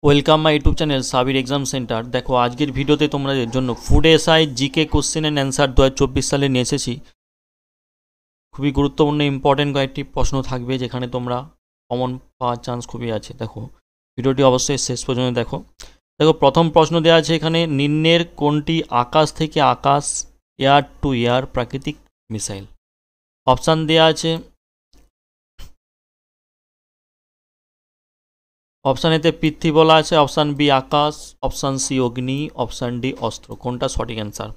Welcome my YouTube channel Sabir exam centre. দেখো আজকের ভিডিওতে তোমাদের জন্য food SI GK question and answer 2024 সালে নিয়ে এসেছি। খুবই গুরুত্বপূর্ণ ইম্পর্টেন্ট কয়েকটি প্রশ্ন থাকবে যেখানে তোমরা কমন পাওয়ার চান্স খুবই আছে। দেখো ভিডিওটি অবশ্যই শেষ পর্যন্ত দেখো। দেখো প্রথম প্রশ্ন দেওয়া আছে এখানে, নিম্নের কোনটি আকাশ থেকে আকাশ এয়ার টু এয়ার প্রাকৃতিক মিসাইল? অপশান দেওয়া আছে, অপশান এতে পৃথ্বী বলা আছে, অপশান বি আকাশ, অপশান সি অগ্নি, অপশান ডি অস্ত্র। কোনটা সঠিক অ্যান্সার?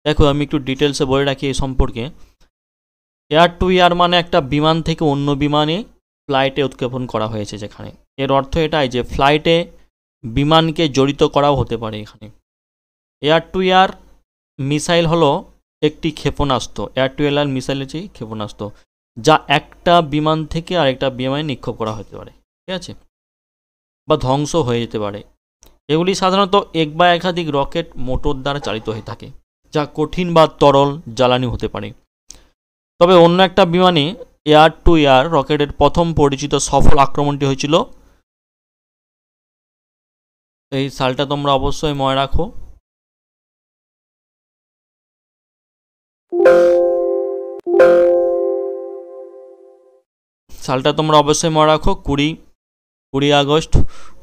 দেখো আমি একটু ডিটেলসে বলে রাখি এই সম্পর্কে। এয়ার টু এয়ার মানে একটা বিমান থেকে অন্য বিমানে ফ্লাইটে উৎক্ষেপণ করা হয়েছে যেখানে। এর অর্থ এটাই যে ফ্লাইটে বিমানকে জড়িত করাও হতে পারে এখানে। এয়ার টু এয়ার মিসাইল হলো একটি ক্ষেপণাস্ত্র। এয়ার টু এয়ার মিসাইল হচ্ছে ক্ষেপণাস্ত্র যা একটা বিমান থেকে আরেকটা বিমানে নিক্ষেপ করা হতে পারে, ঠিক আছে, বা ধ্বংস হয়ে যেতে পারে। এগুলি সাধারণত এক বা একাধিক রকেট মোটর দ্বারা চালিত হয়ে থাকে, যা কঠিন বা তরল জ্বালানি হতে পারে। তবে অন্য একটা বিমানে এয়ার টু এয়ার রকেটের প্রথম পরিচিত সফল আক্রমণটি হয়েছিল, এই সালটা তোমরা অবশ্যই মনে রাখো, সালটা তোমরা অবশ্যই মনে রাখো 20 আগস্ট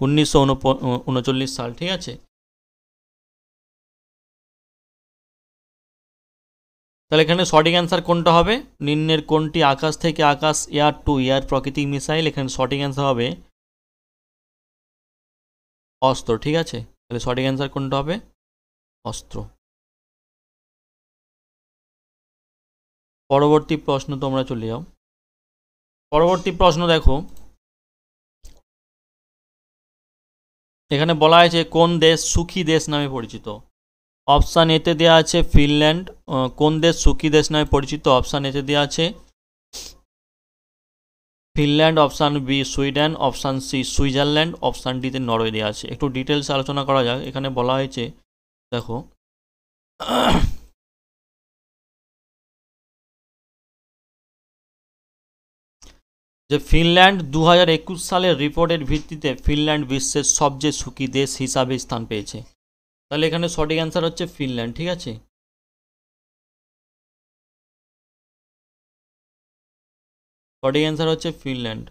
1939 সাল, ঠিক আছে। তাহলে এখানে সঠিক অ্যান্সার কোনটা হবে? নিম্নের কোনটি আকাশ থেকে আকাশ এয়ার টু এয়ার প্রাকৃতিক মিসাইল? এখানে সঠিক অ্যান্সার হবে অস্ত্র, ঠিক আছে। তাহলে সঠিক অ্যান্সার কোনটা হবে? অস্ত্র। পরবর্তী প্রশ্ন তোমরা চলে যাও। পরবর্তী প্রশ্ন দেখো, এখানে বলা হয়েছে কোন দেশ সুখী দেশ নামে পরিচিত? অপশান এতে দেওয়া আছে ফিনল্যান্ড। কোন দেশ সুখী দেশ নামে পরিচিত? অপশান এতে দেওয়া আছে Finland, option B Sweden, option C Switzerland, option ডিতে নরওয়ে দেওয়া আছে। একটু ডিটেলস আলোচনা করা যাক। এখানে বলা হয়েছে দেখো যে ফিনল্যান্ড 2021 সালের রিপোর্টের ভিত্তিতে ফিনল্যান্ড বিশ্বের সবচেয়ে সুখী দেশ হিসাবে স্থান পেয়েছে। তাহলে এখানে সঠিক অ্যান্সার হচ্ছে ফিনল্যান্ড, ঠিক আছে। সঠিক অ্যান্সার হচ্ছে ফিনল্যান্ড,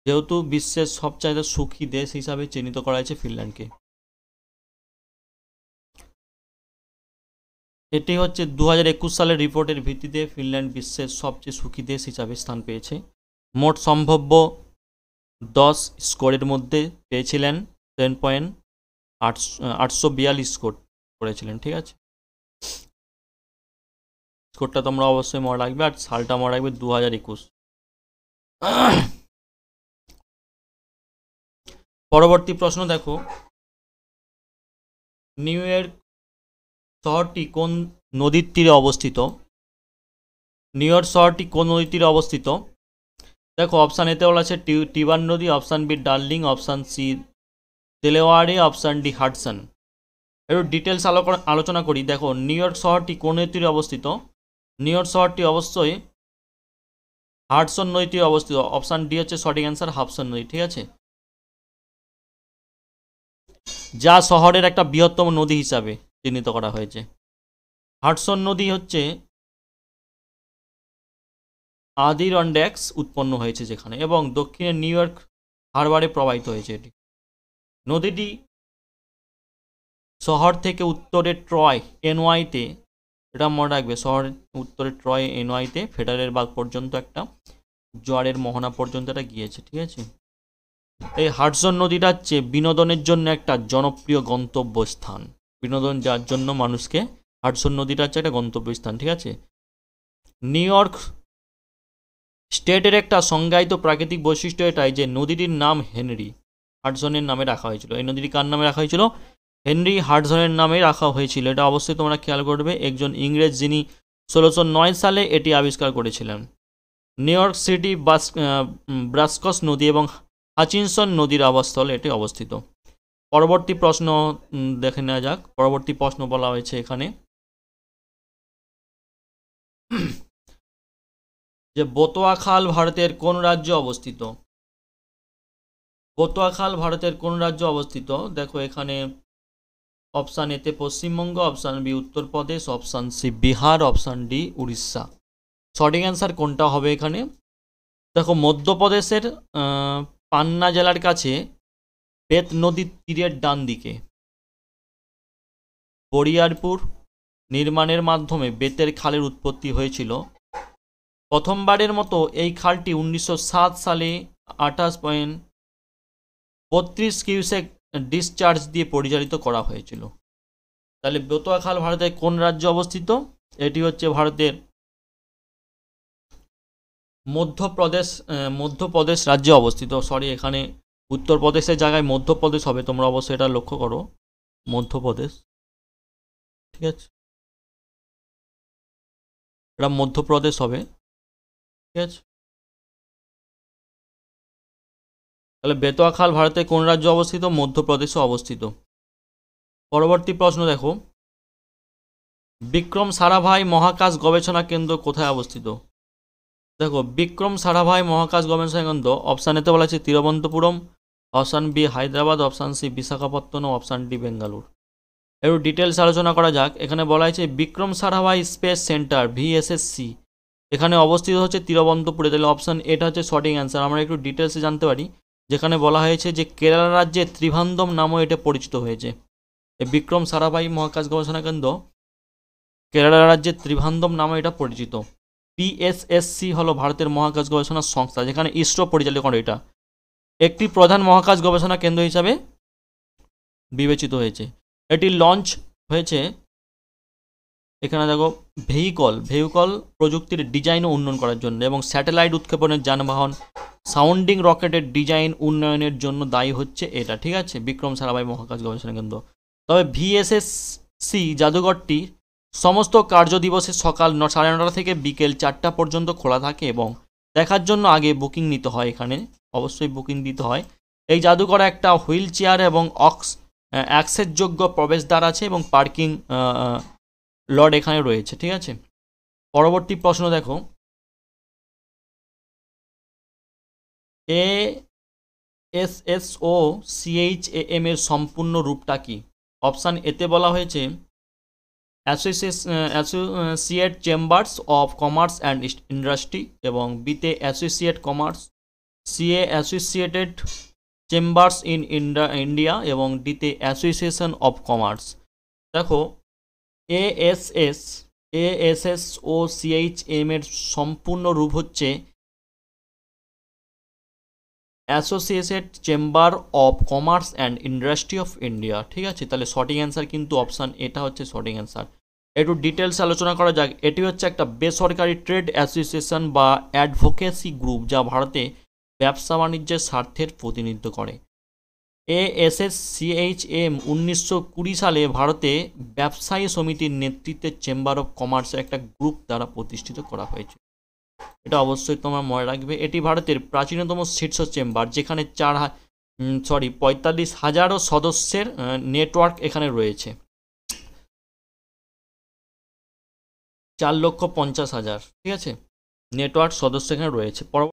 যেহেতু বিশ্বের সবচাইতে সুখী দেশ হিসাবে চিহ্নিত করা হয়েছে ফিনল্যান্ডকে। এটি হচ্ছে 2021 সালের রিপোর্টের ভিত্তিতে ফিনল্যান্ড বিশ্বের সবচেয়ে সুখী দেশ হিসাবে স্থান পেয়েছে। মোট সম্ভাব্য 10 স্কোরের মধ্যে পেয়েছিলেন 10.842 স্কোর করেছিলেন, ঠিক আছে। স্কোরটা তোমরা অবশ্যই মনে রাখবে, আর সালটা মনে রাখবে 2021। পরবর্তী প্রশ্ন দেখো, নিউ ইয়র্ক শহরটি কোন নদীর তীরে অবস্থিত? নিউ ইয়র্ক শহরটি কোন নদীর তীরে অবস্থিত? দেখো অপশান এতে বলা আছে টিবার নদী, option B Darling, option C Delaware, option D Hudson. একটু ডিটেলস আলোচনা করি। দেখো নিউ ইয়র্ক শহরটি কোন নদীর তীরে অবস্থিত? নিউ ইয়র্ক শহরটি অবশ্যই হাডসন নদীর তীরে অবস্থিত। অপশান ডি হচ্ছে সঠিক অ্যান্সার, হাডসন নদী, ঠিক আছে, যা শহরের একটা বৃহত্তম নদী হিসাবে চিহ্নিত করা হয়েছে। হাডসন নদী হচ্ছে আদিরন্ড্যাক্স উৎপন্ন হয়েছে যেখানে, এবং দক্ষিণে নিউ ইয়র্ক হারবারে প্রবাহিত হয়েছে এটি। নদীটি শহর থেকে উত্তরে ট্রয় এনওয়াইতে, এটা মনে রাখবে, শহরের উত্তরে ট্রয় এনওয়াইতে ফেডারেল বাগ পর্যন্ত একটা জোয়ারের মোহনা পর্যন্ত এটা গিয়েছে, ঠিক আছে। এই হাডসন নদীটা হচ্ছে বিনোদনের জন্য একটা জনপ্রিয় গন্তব্যস্থান। বিনোদন যার জন্য মানুষকে, হাডসন নদীটা হচ্ছে একটা গন্তব্যস্থান, ঠিক আছে। নিউ ইয়র্ক স্টেটের একটা সংজ্ঞায়িত প্রাকৃতিক বৈশিষ্ট্য এটাই যে নদীটির নাম হেনরি হাডসনের নামে রাখা হয়েছিল। এই নদীটি কার নামে রাখা হয়েছিল? হেনরি হাডসনের নামে রাখা হয়েছিল। এটা অবশ্যই তোমরা খেয়াল করবে, একজন ইংরেজ যিনি 1609 সালে এটি আবিষ্কার করেছিলেন। নিউ ইয়র্ক সিটি ব্রাস্কস নদী এবং হাচিনসন নদীর আবাসস্থলে এটি অবস্থিত। পরবর্তী প্রশ্ন দেখে নেওয়া যাক। পরবর্তী প্রশ্ন বলা হয়েছে এখানে যে বতোয়া খাল ভারতের কোন রাজ্যে অবস্থিত? পটুয়াখাল ভারতের কোন রাজ্যে অবস্থিত? দেখো এখানে অপশান এতে Paschimbanga, option B Uttar Pradesh, option C Bihar, option D Orissa. সঠিক অ্যান্সার কোনটা হবে এখানে? দেখো মধ্যপ্রদেশের পান্না জেলার কাছে বেত নদীর তীরের ডান দিকে বরিয়ারপুর নির্মাণের মাধ্যমে বেতের খালের উৎপত্তি হয়েছিল। প্রথমবারের মতো এই খালটি 1907 সালে 28.32 কিউসেক ডিসচার্জ দিয়ে পরিচালিত করা হয়েছিল। তাহলে বেতোয়া খাল ভারতের কোন রাজ্যে অবস্থিত? এটি হচ্ছে ভারতের মধ্যপ্রদেশ রাজ্যে অবস্থিত। সরি, এখানে উত্তরপ্রদেশের জায়গায় মধ্যপ্রদেশ হবে, তোমরা অবশ্যই এটা লক্ষ্য করো, মধ্যপ্রদেশ। ঠিক আছে, এটা মধ্যপ্রদেশ হবে। ঠিক আছে, তাহলে বেতোয়া খাল ভারতের কোন রাজ্যে অবস্থিত? মধ্যপ্রদেশে অবস্থিত। পরবর্তী প্রশ্ন দেখো, বিক্রম সারাভাই মহাকাশ গবেষণা কেন্দ্র কোথায় অবস্থিত? দেখো বিক্রম সারাভাই মহাকাশ গবেষণা কেন্দ্র অপশান এতে বলা আছে Thiruvananthapuram, option B Hyderabad, option C Visakhapatnam, option D Bengaluru. একটু ডিটেলস আলোচনা করা যাক। এখানে বলা হয়েছে Vikram Sarabhai space centre VSSC এখানে অবস্থিত হচ্ছে তিরুবনন্তপুরে। তাহলে অপশান এটা হচ্ছে সঠিক অ্যান্সার। আমরা একটু ডিটেলসে জানতে পারি, যেখানে বলা হয়েছে যে কেরালা রাজ্যে ত্রিভান্দম নামও এটা পরিচিত হয়েছে। এই বিক্রম সারাভাই মহাকাশ গবেষণা কেন্দ্র কেরালা রাজ্যের ত্রিভান্দম নামে এটা পরিচিত। পিএসএসসি হলো ভারতের মহাকাশ গবেষণা সংস্থা, যেখানে ইসরো পরিচালিত করে। এটা একটি প্রধান মহাকাশ গবেষণা কেন্দ্র হিসাবে বিবেচিত হয়েছে। এটি লঞ্চ হয়েছে, এখানে দেখো ভেহিকল প্রযুক্তির ডিজাইন ও উন্নয়ন করার জন্য এবং স্যাটেলাইট উৎক্ষেপণের যানবাহন সাউন্ডিং রকেটের ডিজাইন উন্নয়নের জন্য দায়ী হচ্ছে এটা। ঠিক আছে, বিক্রম সারাভাই মহাকাশ গবেষণা কেন্দ্র। তবে ভিএসএসসি জাদুঘরটি সমস্ত কার্য দিবসে সকাল 9:30 থেকে বিকেল 4টা পর্যন্ত খোলা থাকে এবং দেখার জন্য আগে বুকিং নিতে হয়। এখানে অবশ্যই বুকিং দিতে হয়। এই জাদুঘরে একটা হুইল চেয়ার এবং অ্যাক্সেসযোগ্য প্রবেশদ্বার আছে এবং পার্কিং লট এখানে রয়েছে। ঠিক আছে, পরবর্তী প্রশ্ন দেখো, ASSOCHAM এর সম্পূর্ণ রূপটা কি? অপশান এতে বলা হয়েছে associate chambers of commerce and industry এবং বিতে associate commerce, CA associated chambers in India এবং ডিতে অ্যাসোসিয়েশন অফ কমার্স। দেখো ASSOCHM এর সম্পূর্ণ রূপ হচ্ছে associated chamber of commerce and industry of India. ঠিক আছে, তাহলে সঠিক অ্যান্সার কিন্তু অপশান এটা হচ্ছে সঠিক অ্যান্সার। একটু ডিটেলস আলোচনা করা যাক। এটি হচ্ছে একটা বেসরকারি ট্রেড অ্যাসোসিয়েশন বা অ্যাডভোকেসি গ্রুপ যা ভারতে ব্যবসা বাণিজ্যের স্বার্থের প্রতিনিধিত্ব করে। ASSCHM 1920 সালে ভারতে ব্যবসায়ী সমিতির নেতৃত্বে চেম্বার অফ কমার্সের একটা গ্রুপ দ্বারা প্রতিষ্ঠিত করা হয়েছে। এটা অবশ্যই তোমরা মনে রাখবে। এটি ভারতের প্রাচীনতম শীর্ষ চেম্বার, যেখানে 45,000 সদস্যের নেটওয়ার্ক এখানে রয়েছে। 4,50,000, ঠিক আছে, নেটওয়ার্ক সদস্য এখানে রয়েছে।